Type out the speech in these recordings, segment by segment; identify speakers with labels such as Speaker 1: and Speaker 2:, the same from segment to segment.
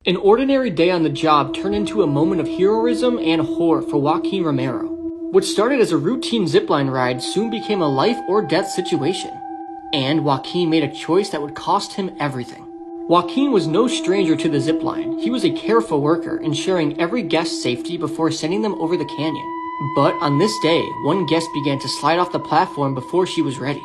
Speaker 1: An ordinary day on the job turned into a moment of heroism and horror for Joaquin Romero. What started as a routine zipline ride soon became a life or death situation. And Joaquin made a choice that would cost him everything. Joaquin was no stranger to the zipline. He was a careful worker, ensuring every guest's safety before sending them over the canyon. But on this day, one guest began to slide off the platform before she was ready.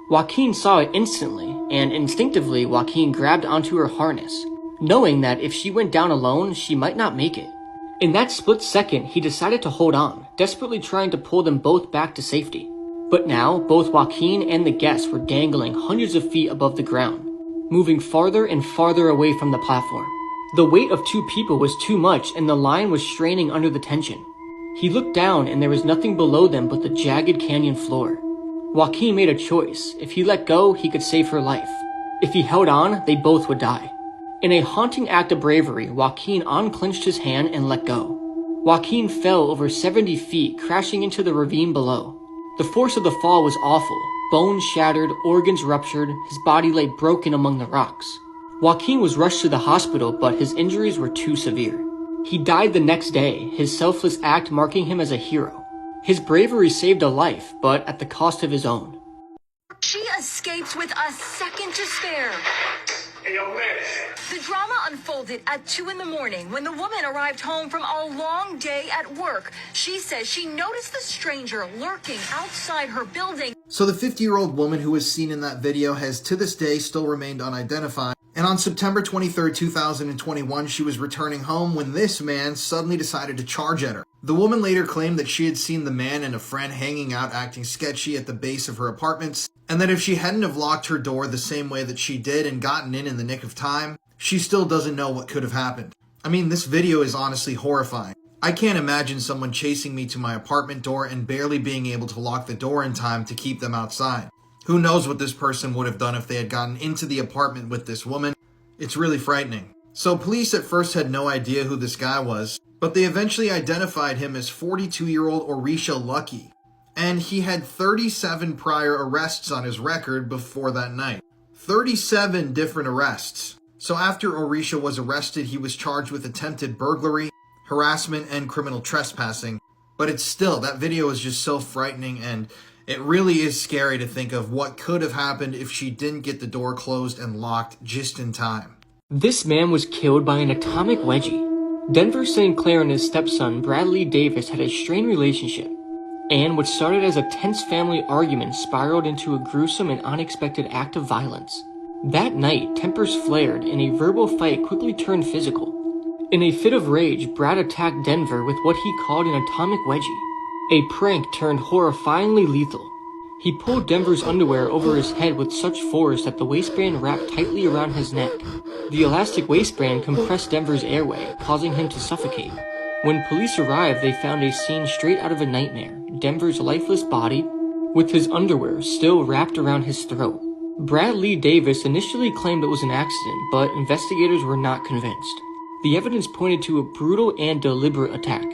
Speaker 1: Joaquin saw it instantly, and instinctively Joaquin grabbed onto her harness, knowing that if she went down alone, she might not make it. In that split second, he decided to hold on, desperately trying to pull them both back to safety. But now, both Joaquin and the guests were dangling hundreds of feet above the ground, moving farther and farther away from the platform. The weight of two people was too much, and the line was straining under the tension. He looked down, and there was nothing below them but the jagged canyon floor. Joaquin made a choice. If he let go, he could save her life. If he held on, they both would die. In a haunting act of bravery, Joaquin unclenched his hand and let go. Joaquin fell over 70 feet, crashing into the ravine below. The force of the fall was awful. Bones shattered, organs ruptured, his body lay broken among the rocks. Joaquin was rushed to the hospital, but his injuries were too severe. He died the next day, his selfless act marking him as a hero. His bravery saved a life, but at the cost of his own.
Speaker 2: She escapes with a second to spare.
Speaker 3: Hey, yo,
Speaker 2: The drama unfolded at 2 a.m. when the woman arrived home from a long day at work. She says she noticed the stranger lurking outside her building.
Speaker 4: So the 50-year-old woman who was seen in that video has to this day still remained unidentified. And on September 23, 2021, she was returning home when this man suddenly decided to charge at her. The woman later claimed that she had seen the man and a friend hanging out acting sketchy at the base of her apartments, and that if she hadn't have locked her door the same way that she did and gotten in the nick of time, she still doesn't know what could have happened. I mean, this video is honestly horrifying. I can't imagine someone chasing me to my apartment door and barely being able to lock the door in time to keep them outside. Who knows what this person would have done if they had gotten into the apartment with this woman? It's really frightening. So police at first had no idea who this guy was, but they eventually identified him as 42-year-old Orisha Lucky. And he had 37 prior arrests on his record before that night. 37 different arrests. So after Orisha was arrested, he was charged with attempted burglary, harassment, and criminal trespassing. But it's still, that video is just so frightening, and it really is scary to think of what could have happened if she didn't get the door closed and locked just in time.
Speaker 1: This man was killed by an atomic wedgie. Denver St. Clair and his stepson, Bradley Davis, had a strained relationship. And what started as a tense family argument spiraled into a gruesome and unexpected act of violence. That night, tempers flared, and a verbal fight quickly turned physical. In a fit of rage, Brad attacked Denver with what he called an atomic wedgie. A prank turned horrifyingly lethal. He pulled Denver's underwear over his head with such force that the waistband wrapped tightly around his neck. The elastic waistband compressed Denver's airway, causing him to suffocate. When police arrived, they found a scene straight out of a nightmare. Denver's lifeless body, with his underwear still wrapped around his throat. Brad Lee Davis initially claimed it was an accident, but investigators were not convinced. The evidence pointed to a brutal and deliberate attack.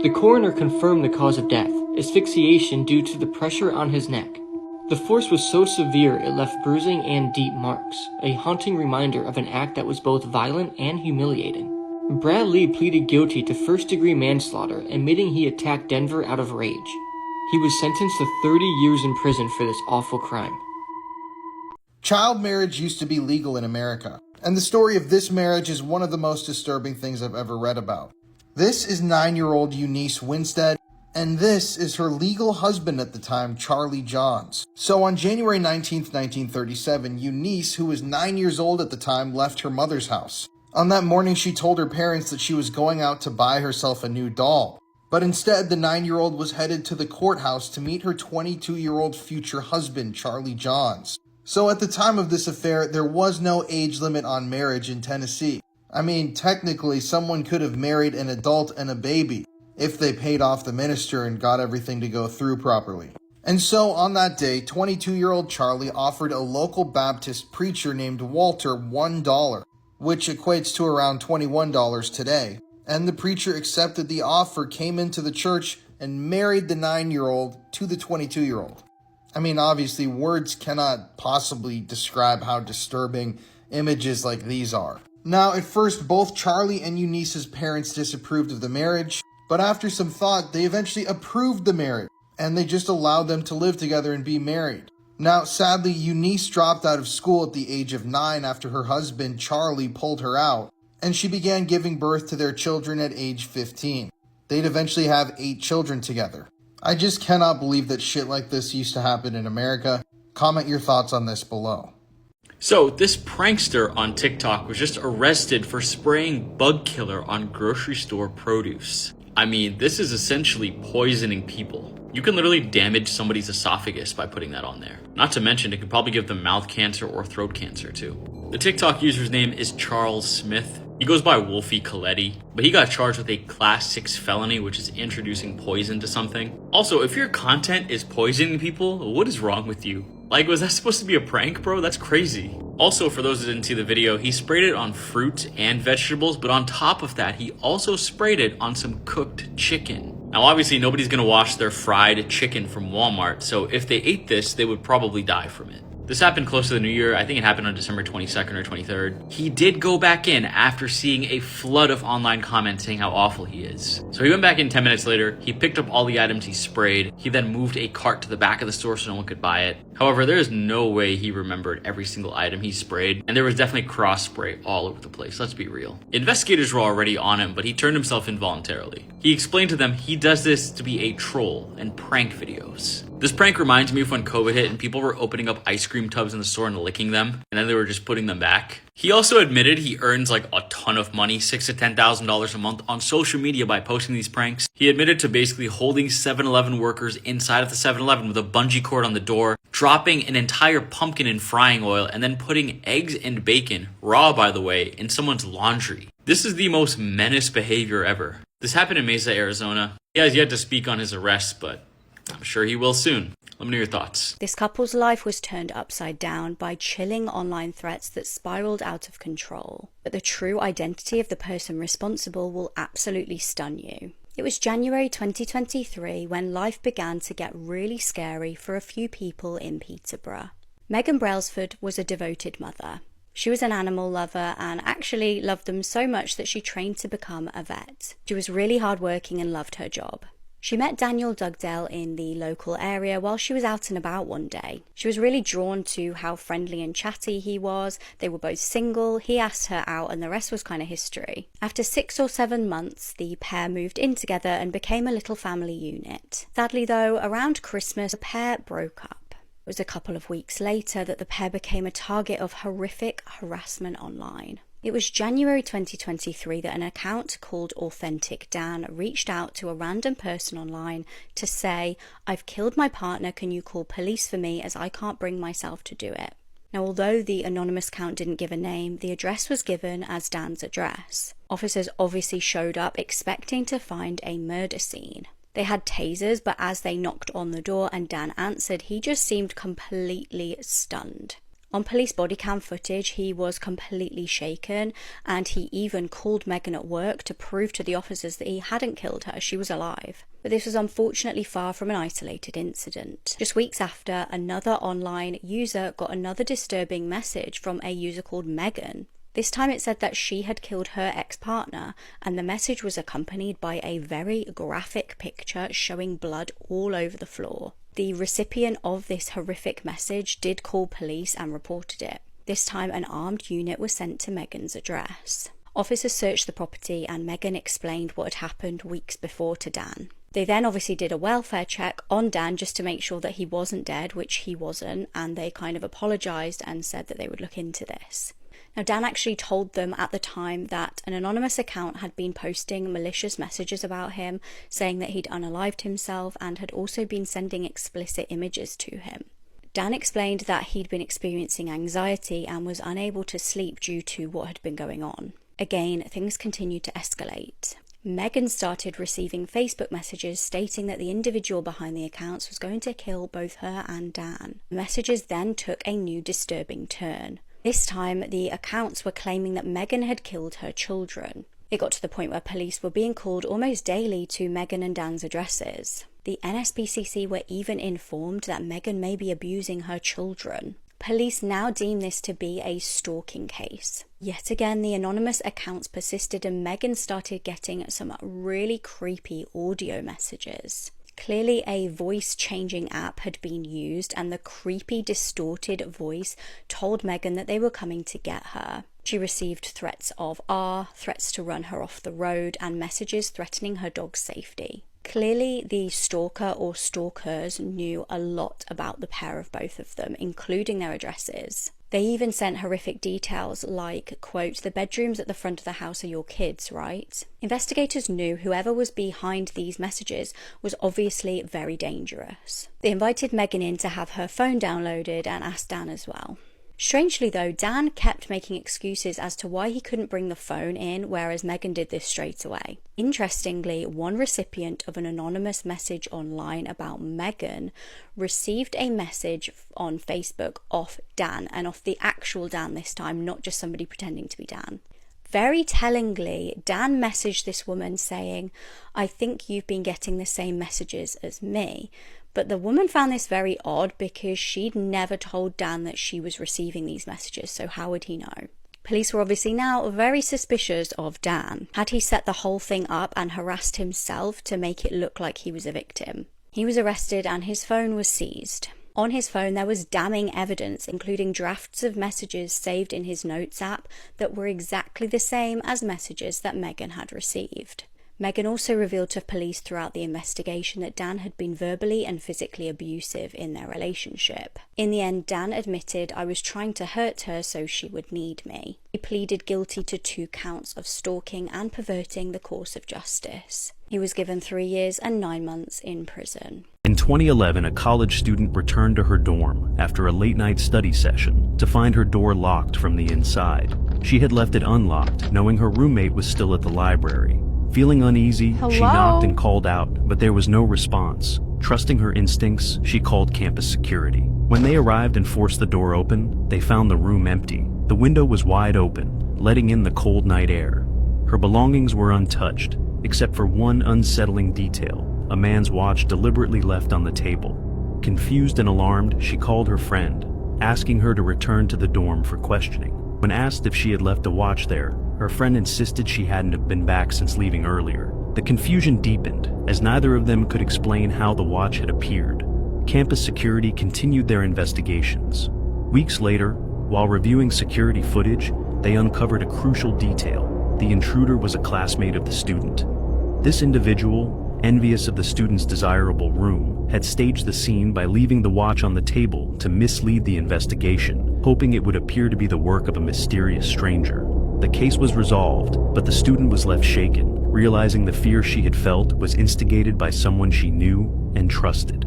Speaker 1: The coroner confirmed the cause of death, asphyxiation due to the pressure on his neck. The force was so severe it left bruising and deep marks, a haunting reminder of an act that was both violent and humiliating. Brad Lee pleaded guilty to first-degree manslaughter, admitting he attacked Denver out of rage. He was sentenced to 30 years in prison for this awful crime.
Speaker 4: Child marriage used to be legal in America, and the story of this marriage is one of the most disturbing things I've ever read about. This is 9-year-old Eunice Winstead, and this is her legal husband at the time, Charlie Johns. So on January 19th, 1937, Eunice, who was 9 years old at the time, left her mother's house. On that morning, she told her parents that she was going out to buy herself a new doll. But instead, the 9-year-old was headed to the courthouse to meet her 22-year-old future husband, Charlie Johns. So at the time of this affair, there was no age limit on marriage in Tennessee. I mean, technically, someone could have married an adult and a baby if they paid off the minister and got everything to go through properly. And so on that day, 22-year-old Charlie offered a local Baptist preacher named Walter $1, which equates to around $21 today. And the preacher accepted the offer, came into the church, and married the 9-year-old to the 22-year-old. I mean, obviously, words cannot possibly describe how disturbing images like these are. Now, at first, both Charlie and Eunice's parents disapproved of the marriage, but after some thought, they eventually approved the marriage, and they just allowed them to live together and be married. Now, sadly, Eunice dropped out of school at the age of 9 after her husband, Charlie, pulled her out, and she began giving birth to their children at age 15. They'd eventually have 8 children together. I just cannot believe that shit like this used to happen in America. Comment your thoughts on this below.
Speaker 3: So, this prankster on TikTok was just arrested for spraying bug killer on grocery store produce. I mean, this is essentially poisoning people. You can literally damage somebody's esophagus by putting that on there. Not to mention, it could probably give them mouth cancer or throat cancer too. The TikTok user's name is Charles Smith. He goes by Wolfie Coletti, but he got charged with a class 6 felony, which is introducing poison to something. Also, if your content is poisoning people, what is wrong with you? Like, was that supposed to be a prank, bro? That's crazy. Also, for those that didn't see the video, he sprayed it on fruit and vegetables, but on top of that, he also sprayed it on some cooked chicken. Now, obviously, nobody's gonna wash their fried chicken from Walmart, so if they ate this, they would probably die from it. This happened close to the new year. I think it happened on December 22nd or 23rd. He did go back in after seeing a flood of online comments saying how awful he is. So he went back in 10 minutes later. He picked up all the items he sprayed. He then moved a cart to the back of the store so no one could buy it. However, there is no way he remembered every single item he sprayed, and there was definitely cross spray all over the place. Let's be real. Investigators were already on him, but he turned himself in voluntarily. He explained to them he does this to be a troll and prank videos. This prank reminds me of when COVID hit and people were opening up ice cream tubs in the store and licking them, and then they were just putting them back. He also admitted he earns like a ton of money, $6,000 to $10,000 a month on social media by posting these pranks. He admitted to basically holding 7-Eleven workers inside of the 7-Eleven with a bungee cord on the door, dropping an entire pumpkin in frying oil, and then putting eggs and bacon, raw by the way, in someone's laundry. This is the most menace behavior ever. This happened in Mesa, Arizona. He has yet to speak on his arrest, but I'm sure he will soon. Let me know your thoughts.
Speaker 5: This couple's life was turned upside down by chilling online threats that spiraled out of control. But the true identity of the person responsible will absolutely stun you. It was January 2023 when life began to get really scary for a few people in Peterborough. Megan Brailsford was a devoted mother. She was an animal lover and actually loved them so much that she trained to become a vet. She was really hardworking and loved her job. She met Daniel Dugdale in the local area while she was out and about one day. She was really drawn to how friendly and chatty he was. They were both single, he asked her out, and the rest was kind of history. After 6 or 7 months, the pair moved in together and became a little family unit. Sadly though, around Christmas, the pair broke up. It was a couple of weeks later that the pair became a target of horrific harassment online. It was January 2023 that an account called Authentic Dan reached out to a random person online to say, "I've killed my partner, can you call police for me as I can't bring myself to do it?" Now, although the anonymous account didn't give a name, the address was given as Dan's address. Officers obviously showed up expecting to find a murder scene. They had tasers, but as they knocked on the door and Dan answered, he just seemed completely stunned. On police body cam footage, he was completely shaken, and he even called Megan at work to prove to the officers that he hadn't killed her, she was alive. But this was unfortunately far from an isolated incident. Just weeks after, another online user got another disturbing message from a user called Megan. This time it said that she had killed her ex-partner, and the message was accompanied by a very graphic picture showing blood all over the floor. The recipient of this horrific message did call police and reported it. This time an armed unit was sent to Megan's address. Officers searched the property and Megan explained what had happened weeks before to Dan. They then obviously did a welfare check on Dan just to make sure that he wasn't dead, which he wasn't, and they kind of apologised and said that they would look into this. Now, Dan actually told them at the time that an anonymous account had been posting malicious messages about him, saying that he'd unalived himself and had also been sending explicit images to him. Dan explained that he'd been experiencing anxiety and was unable to sleep due to what had been going on. Again, things continued to escalate. Megan started receiving Facebook messages stating that the individual behind the accounts was going to kill both her and Dan. The messages then took a new disturbing turn. This time, the accounts were claiming that Megan had killed her children. It got to the point where police were being called almost daily to Megan and Dan's addresses. The NSPCC were even informed that Megan may be abusing her children. Police now deem this to be a stalking case. Yet again, the anonymous accounts persisted and Megan started getting some really creepy audio messages. Clearly a voice-changing app had been used, and the creepy, distorted voice told Megan that they were coming to get her. She received threats of threats to run her off the road, and messages threatening her dog's safety. Clearly, the stalker or stalkers knew a lot about the pair of both of them, including their addresses. They even sent horrific details like, quote, "The bedrooms at the front of the house are your kids', right?" Investigators knew whoever was behind these messages was obviously very dangerous. They invited Megan in to have her phone downloaded and asked Dan as well. Strangely though, Dan kept making excuses as to why he couldn't bring the phone in, whereas Megan did this straight away. Interestingly, one recipient of an anonymous message online about Megan received a message on Facebook off Dan, and off the actual Dan this time, not just somebody pretending to be Dan. Very tellingly, Dan messaged this woman saying, "I think you've been getting the same messages as me." But the woman found this very odd because she'd never told Dan that she was receiving these messages, so how would he know? Police were obviously now very suspicious of Dan. Had he set the whole thing up and harassed himself to make it look like he was a victim? He was arrested and his phone was seized. On his phone there was damning evidence, including drafts of messages saved in his notes app that were exactly the same as messages that Megan had received. Megan also revealed to police throughout the investigation that Dan had been verbally and physically abusive in their relationship. In the end, Dan admitted, "I was trying to hurt her so she would need me." He pleaded guilty to 2 counts of stalking and perverting the course of justice. He was given 3 years and 9 months in prison.
Speaker 6: In 2011, a college student returned to her dorm after a late-night study session to find her door locked from the inside. She had left it unlocked, knowing her roommate was still at the library. Feeling uneasy, she knocked and called out, but there was no response. Trusting her instincts, she called campus security. When they arrived and forced the door open, they found the room empty. The window was wide open, letting in the cold night air. Her belongings were untouched, except for one unsettling detail: a man's watch deliberately left on the table. Confused and alarmed, she called her friend, asking her to return to the dorm for questioning. When asked if she had left a watch there, her friend insisted she hadn't been back since leaving earlier. The confusion deepened, as neither of them could explain how the watch had appeared. Campus security continued their investigations. Weeks later, while reviewing security footage, they uncovered a crucial detail. The intruder was a classmate of the student. This individual, envious of the student's desirable room, had staged the scene by leaving the watch on the table to mislead the investigation, hoping it would appear to be the work of a mysterious stranger. The case was resolved, but the student was left shaken, realizing the fear she had felt was instigated by someone she knew and trusted.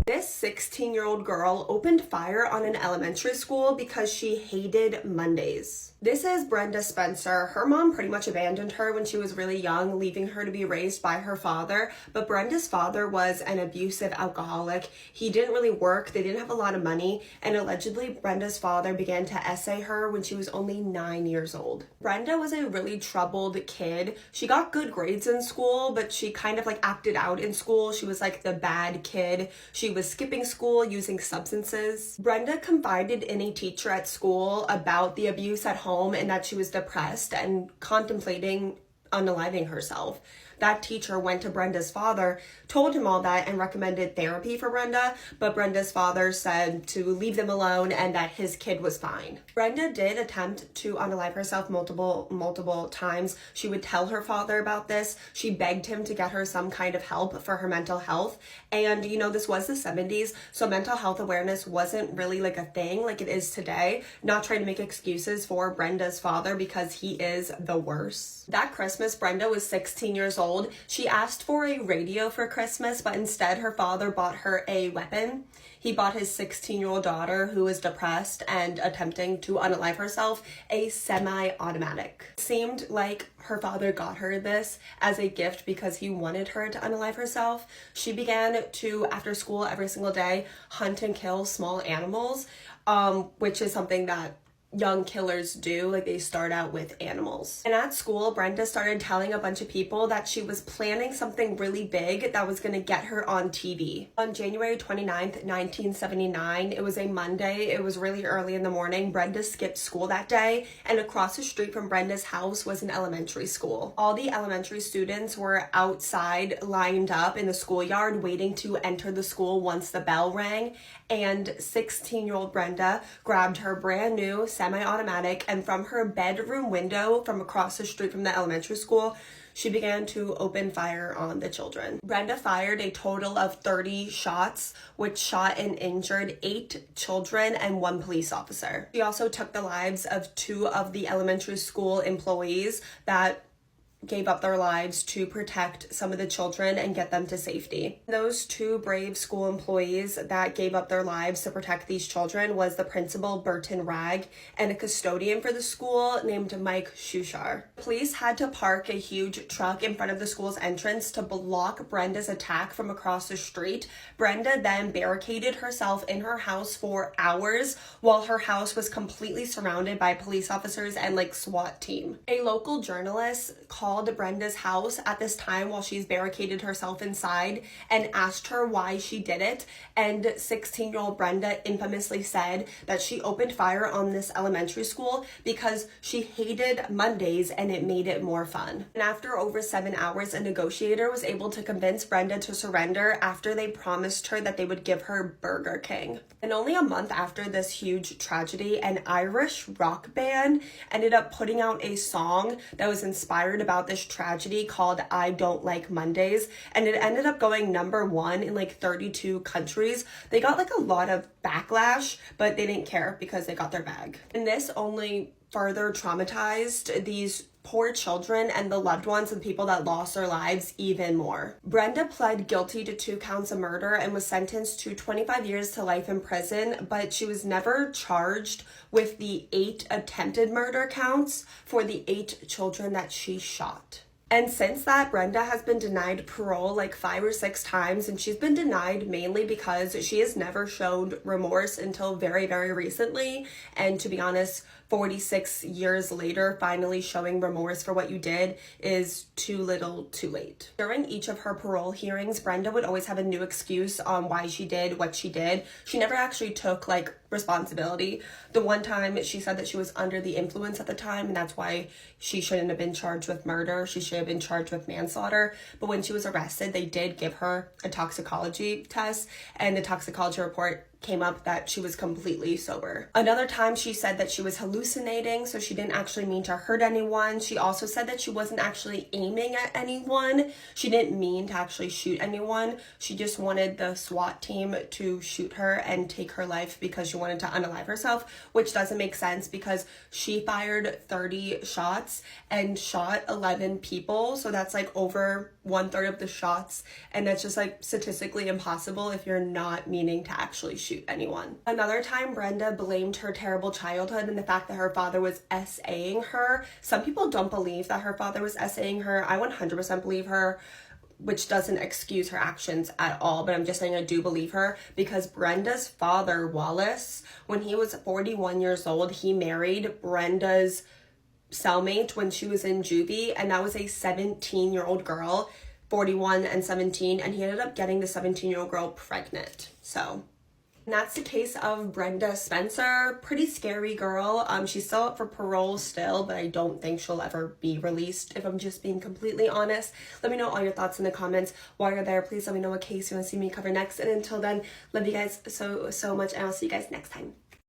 Speaker 7: This 16-year-old girl opened fire on an elementary school because she hated Mondays. This is Brenda Spencer. Her mom pretty much abandoned her when she was really young, leaving her to be raised by her father. But Brenda's father was an abusive alcoholic. He didn't really work. They didn't have a lot of money. And allegedly, Brenda's father began to essay her when she was only 9 years old. Brenda was a really troubled kid. She got good grades in school, but she kind of acted out in school. She was the bad kid. She was skipping school, using substances. Brenda confided in a teacher at school about the abuse at home and that she was depressed and contemplating unaliving herself. That teacher went to Brenda's father, told him all that, and recommended therapy for Brenda, but Brenda's father said to leave them alone and that his kid was fine. Brenda did attempt to unalive herself multiple times. She would tell her father about this. She begged him to get her some kind of help for her mental health. And, this was the 70s, so mental health awareness wasn't really a thing like it is today. Not trying to make excuses for Brenda's father because he is the worst. That Christmas, Brenda was 16 years old. She asked for a radio for Christmas, but instead her father bought her a weapon. He bought his 16-year-old daughter, who was depressed and attempting to unalive herself, a semi-automatic. It seemed like her father got her this as a gift because he wanted her to unalive herself. She began to, after school every single day, hunt and kill small animals, which is something that young killers do. Like, they start out with animals. And at school, Brenda started telling a bunch of people that she was planning something really big that was going to get her on TV. On January 29th, 1979, it was a Monday. It was really early in the morning. Brenda skipped school that day, and across the street from Brenda's house was an elementary school. All the elementary students were outside lined up in the schoolyard waiting to enter the school once the bell rang, and 16-year-old Brenda grabbed her brand new semi-automatic, and from her bedroom window from across the street from the elementary school, she began to open fire on the children. Brenda fired a total of 30 shots, which shot and injured 8 children and 1 police officer. She also took the lives of 2 of the elementary school employees that gave up their lives to protect some of the children and get them to safety. Those 2 brave school employees that gave up their lives to protect these children was the principal, Burton Ragg, and a custodian for the school named Mike Shushar. Police had to park a huge truck in front of the school's entrance to block Brenda's attack from across the street. Brenda then barricaded herself in her house for hours while her house was completely surrounded by police officers and SWAT team. A local journalist called Brenda's house at this time while she's barricaded herself inside and asked her why she did it, and 16-year-old Brenda infamously said that she opened fire on this elementary school because she hated Mondays and it made it more fun. And after over 7 hours, a negotiator was able to convince Brenda to surrender after they promised her that they would give her Burger King. And only a month after this huge tragedy, an Irish rock band ended up putting out a song that was inspired about this tragedy called I Don't Like Mondays, and it ended up going #1 in 32 countries. They got a lot of backlash, but they didn't care because they got their bag. And this only further traumatized these poor children and the loved ones and people that lost their lives even more. Brenda pled guilty to 2 counts of murder and was sentenced to 25 years to life in prison, but she was never charged with the 8 attempted murder counts for the 8 children that she shot. And since that, Brenda has been denied parole 5 or 6 times, and she's been denied mainly because she has never showed remorse until very, very recently. And to be honest, 46 years later, finally showing remorse for what you did is too little too late. During each of her parole hearings, Brenda would always have a new excuse on why she did what she did. She never actually took responsibility. The one time she said that she was under the influence at the time, and that's why she shouldn't have been charged with murder. She should have been charged with manslaughter. But when she was arrested, they did give her a toxicology test, and the toxicology report came up that she was completely sober. Another time she said that she was hallucinating, so she didn't actually mean to hurt anyone. She also said that she wasn't actually aiming at anyone. She didn't mean to actually shoot anyone. She just wanted the SWAT team to shoot her and take her life because she wanted to unalive herself, which doesn't make sense because she fired 30 shots and shot 11 people. So that's over 1/3 of the shots, and that's just statistically impossible if you're not meaning to actually shoot anyone. Another time, Brenda blamed her terrible childhood and the fact that her father was SAing her. Some people don't believe that her father was SAing her. I 100% believe her, which doesn't excuse her actions at all, but I'm just saying I do believe her because Brenda's father, Wallace, when he was 41 years old, he married Brenda's cellmate when she was in juvie, and that was a 17-year-old girl, 41 and 17, and he ended up getting the 17-year-old girl pregnant. And that's the case of Brenda Spencer. Pretty scary girl. She's still up for parole still, but I don't think she'll ever be released, if I'm just being completely honest. Let me know all your thoughts in the comments. While you're there, please let me know what case you want to see me cover next. And until then, love you guys so much, and I'll see you guys next time.